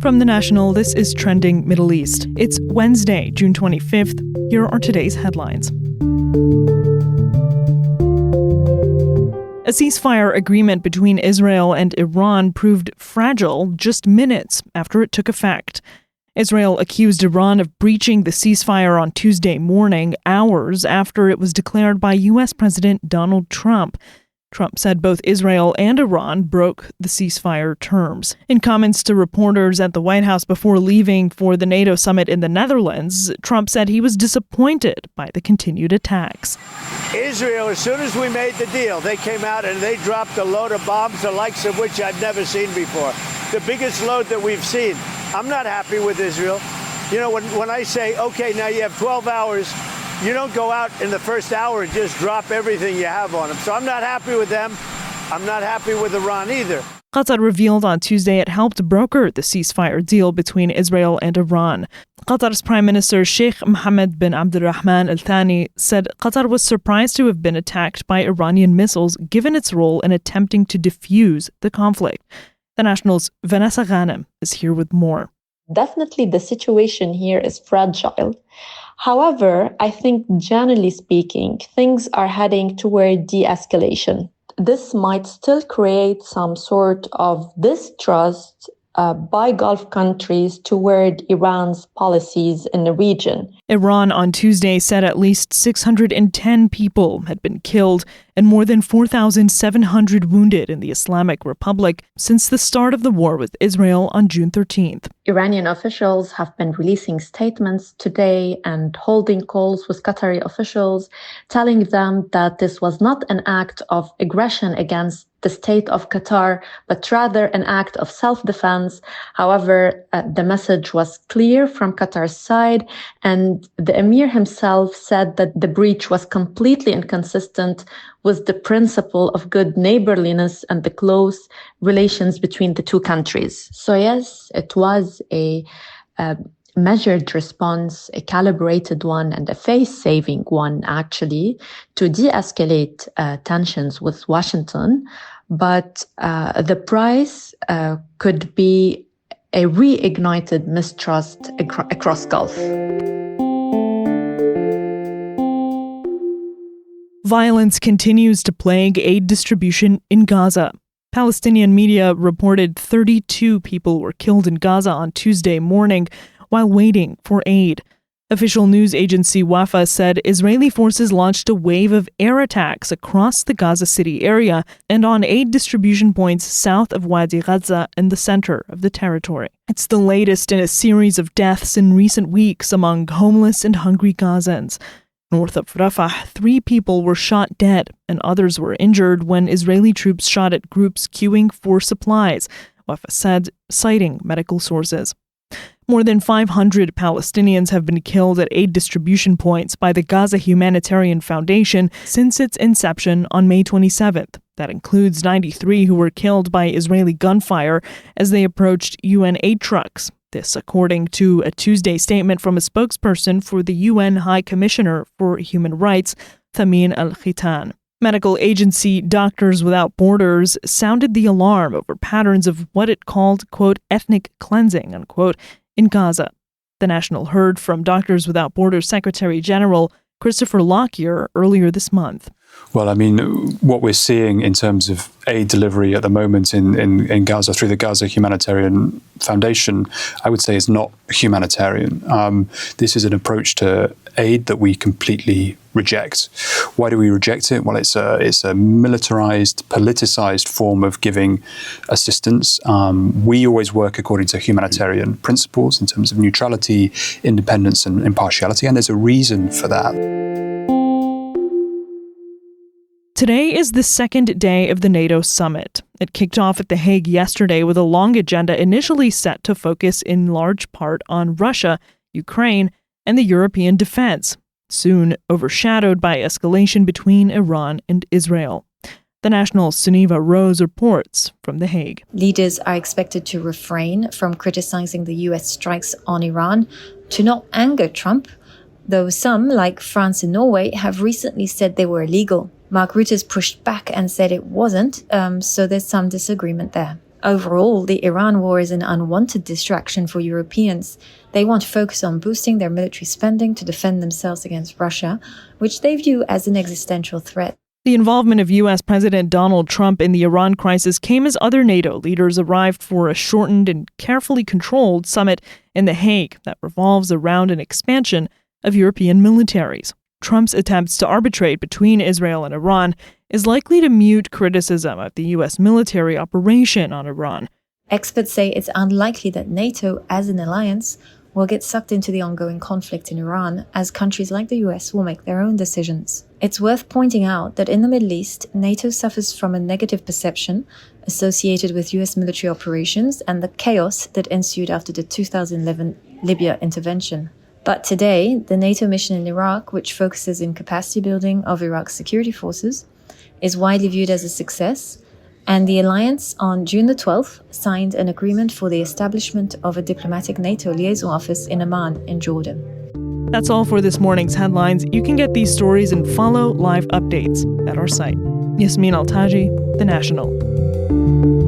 From The National, this is Trending Middle East. It's Wednesday, June 25th. Here are today's headlines. A ceasefire agreement between Israel and Iran proved fragile just minutes after it took effect. Israel accused Iran of breaching the ceasefire on Tuesday morning, hours after it was declared by U.S. President Donald Trump. Trump said both Israel and Iran broke the ceasefire terms. In comments to reporters at the White House before leaving for the NATO summit in the Netherlands, Trump said he was disappointed by the continued attacks. Israel, as soon as we made the deal, they came out and they dropped a load of bombs, the likes of which I've never seen before. The biggest load that we've seen. I'm not happy with Israel. You know, when I say, okay, now you have 12 hours, you don't go out in the first hour and just drop everything you have on them. So I'm not happy with them. I'm not happy with Iran either. Qatar revealed on Tuesday it helped broker the ceasefire deal between Israel and Iran. Qatar's Prime Minister Sheikh Mohammed bin Abdulrahman Al Thani said Qatar was surprised to have been attacked by Iranian missiles given its role in attempting to defuse the conflict. The National's Vanessa Ghanem is here with more. Definitely the situation here is fragile. However, I think generally speaking, things are heading toward de-escalation. This might still create some sort of distrust by Gulf countries toward Iran's policies in the region. Iran on Tuesday said at least 610 people had been killed and more than 4,700 wounded in the Islamic Republic since the start of the war with Israel on June 13th. Iranian officials have been releasing statements today and holding calls with Qatari officials, telling them that this was not an act of aggression against the state of Qatar, but rather an act of self-defense. However, the message was clear from Qatar's side, and the emir himself said that the breach was completely inconsistent with the principle of good neighborliness and the close relations between the two countries. So yes, it was a measured response, a calibrated one, and a face-saving one, actually, to de-escalate tensions with Washington. But the price could be a reignited mistrust across Gulf. Violence continues to plague aid distribution in Gaza. Palestinian media reported 32 people were killed in Gaza on Tuesday morning while waiting for aid. Official news agency Wafa said Israeli forces launched a wave of air attacks across the Gaza City area and on aid distribution points south of Wadi Gaza in the center of the territory. It's the latest in a series of deaths in recent weeks among homeless and hungry Gazans. North of Rafah, 3 people were shot dead and others were injured when Israeli troops shot at groups queuing for supplies, Wafa said, citing medical sources. More than 500 Palestinians have been killed at aid distribution points by the Gaza Humanitarian Foundation since its inception on May 27th. That includes 93 who were killed by Israeli gunfire as they approached UN aid trucks. This, according to a Tuesday statement from a spokesperson for the UN High Commissioner for Human Rights, Thamin al-Khitan. Medical agency Doctors Without Borders sounded the alarm over patterns of what it called, quote, ethnic cleansing, unquote, in Gaza. The National heard from Doctors Without Borders Secretary General Christopher Lockyer earlier this month. Well, I mean, what we're seeing in terms of aid delivery at the moment in Gaza through the Gaza Humanitarian Foundation, I would say is not humanitarian. This is an approach to aid that we completely reject. Why do we reject it? Well, it's a militarized, politicized form of giving assistance. We always work according to humanitarian principles in terms of neutrality, independence, and impartiality, and there's a reason for that. Today is the second day of the NATO summit. It kicked off at The Hague yesterday with a long agenda initially set to focus in large part on Russia, Ukraine, and the European defense, soon overshadowed by escalation between Iran and Israel. The National's Sunniva Rose reports from The Hague. Leaders are expected to refrain from criticizing the U.S. strikes on Iran to not anger Trump, though some, like France and Norway, have recently said they were illegal. Mark Rutte's pushed back and said it wasn't, so there's some disagreement there. Overall, the Iran war is an unwanted distraction for Europeans. They want to focus on boosting their military spending to defend themselves against Russia, which they view as an existential threat. The involvement of U.S. President Donald Trump in the Iran crisis came as other NATO leaders arrived for a shortened and carefully controlled summit in The Hague that revolves around an expansion of European militaries. Trump's attempts to arbitrate between Israel and Iran is likely to mute criticism of the U.S. military operation on Iran. Experts say it's unlikely that NATO, as an alliance, will get sucked into the ongoing conflict in Iran, as countries like the US will make their own decisions. It's worth pointing out that in the Middle East, NATO suffers from a negative perception associated with US military operations and the chaos that ensued after the 2011 Libya intervention. But today, the NATO mission in Iraq, which focuses in capacity building of Iraq's security forces, is widely viewed as a success, and the alliance on June the 12th signed an agreement for the establishment of a diplomatic NATO liaison office in Amman in Jordan. That's all for this morning's headlines. You can get these stories and follow live updates at our site. Yasmin Altaji, The National.